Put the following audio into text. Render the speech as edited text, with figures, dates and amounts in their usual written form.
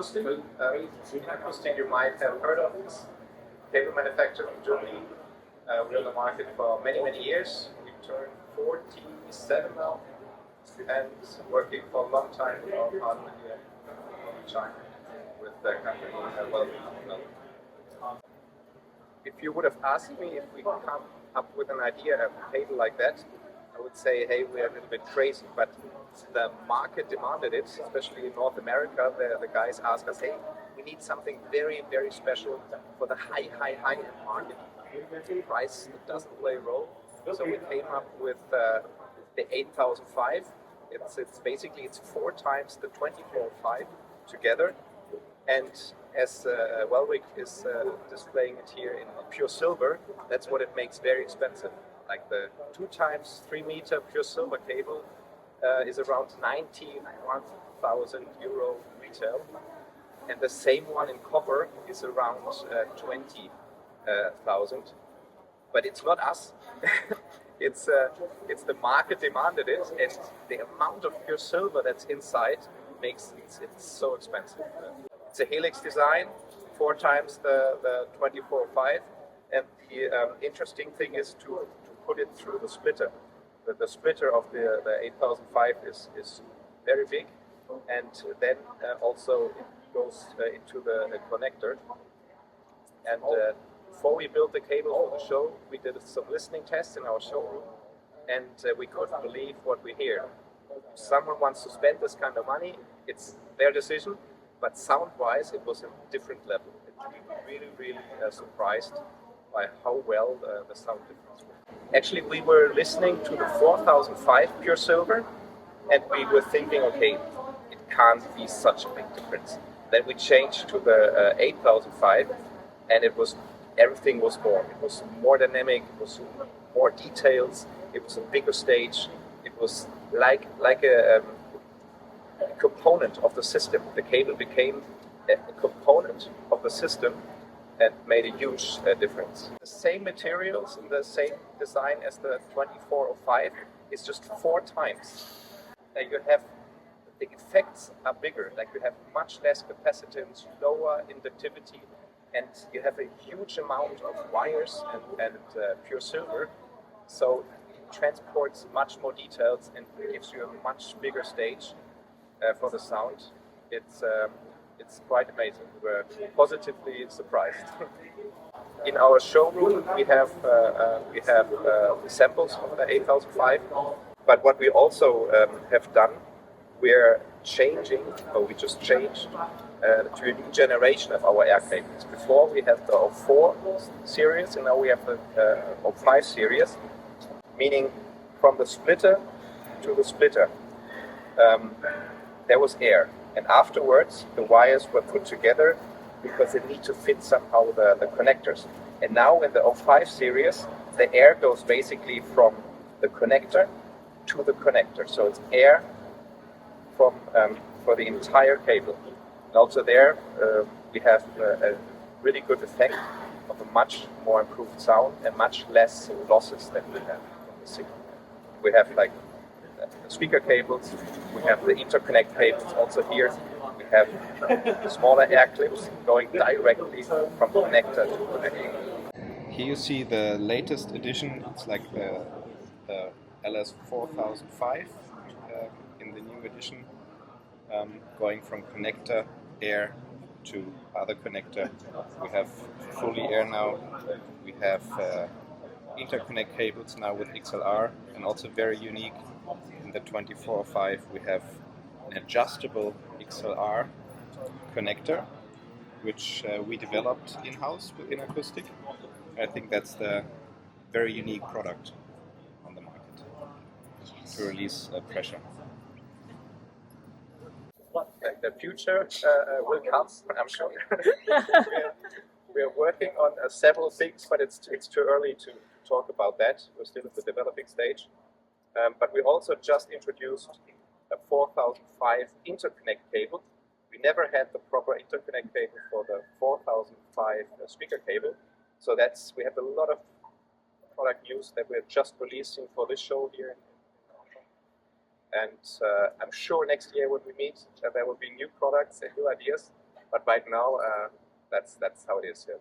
Inakustik. Inakustik, you might have heard of this cable manufacturer from Germany. We're on the market for many, many years. We turned 47 now and working for a long time with our partner here in China with the company well. If you would have asked me if we come up with an idea of a cable like that, I would say, hey, we're a little bit crazy, but the market demanded it, especially in North America. The guys asked us, hey, we need something very, very special for the high-end market. Price doesn't play a role, so we came up with the 8005. It's basically 4 times the 2405 together, and as Wellwick is displaying it here in pure silver, that's what it makes very expensive. Like the 2 times 3 meter pure silver cable is around 91,000 euro retail, and the same one in copper is around 20,000. But it's not us. It's the market demanded it, and the amount of pure silver that's inside makes it so expensive. It's a Helix design, 4 times the 2405, and the interesting thing is to put it through the splitter. The splitter of the 8005 is very big, and then also it goes into the connector. And before we built the cable for the show, we did some listening tests in our showroom, and we couldn't believe what we hear. If someone wants to spend this kind of money, it's their decision, but sound-wise, it was a different level. We were really surprised by how well the sound difference was. Actually, we were listening to the 4005 pure silver, and we were thinking, okay, it can't be such a big difference. Then we changed to the 8005, and everything was more. It was more dynamic, it was more details, it was a bigger stage, it was like a component of the system. The cable became a component of the system and made a huge difference. The same materials and the same design as the 2405 is just 4 times. You have the effects are bigger, like you have much less capacitance, lower inductivity, and you have a huge amount of wires and pure silver, so it transports much more details and gives you a much bigger stage for the sound. It's quite amazing. We're positively surprised. In our showroom, we have samples of the 8005, but what we also have done, we just changed to a new generation of our air cables. Before we had the 04 series, and now we have the 05 series, meaning from the splitter to the splitter, there was air. And afterwards, the wires were put together because they need to fit somehow the connectors. And now in the 05 series, the air goes basically from the connector to the connector. So it's air for the entire cable. And also there, we have a really good effect of a much more improved sound and much less losses than we have on the signal. We have like speaker cables, we have the interconnect cables also here, we have smaller air clips going directly from connector to connector. Here you see the latest edition, it's like the LS-8005 in the new edition, going from connector air to other connector. We have fully air now, we have interconnect cables now with XLR, and also very unique. In the 2405 we have an adjustable XLR connector, which we developed in-house with Inakustik. I think that's the very unique product on the market to release pressure. The future will come, I'm sure. we are working on several things, but it's too early to talk about that. We're still at the developing stage. But we also just introduced a 4005 interconnect cable. We never had the proper interconnect cable for the 4005 speaker cable. So we have a lot of product news that we're just releasing for this show here. And I'm sure next year when we meet, there will be new products and new ideas. but right now, that's how it is here.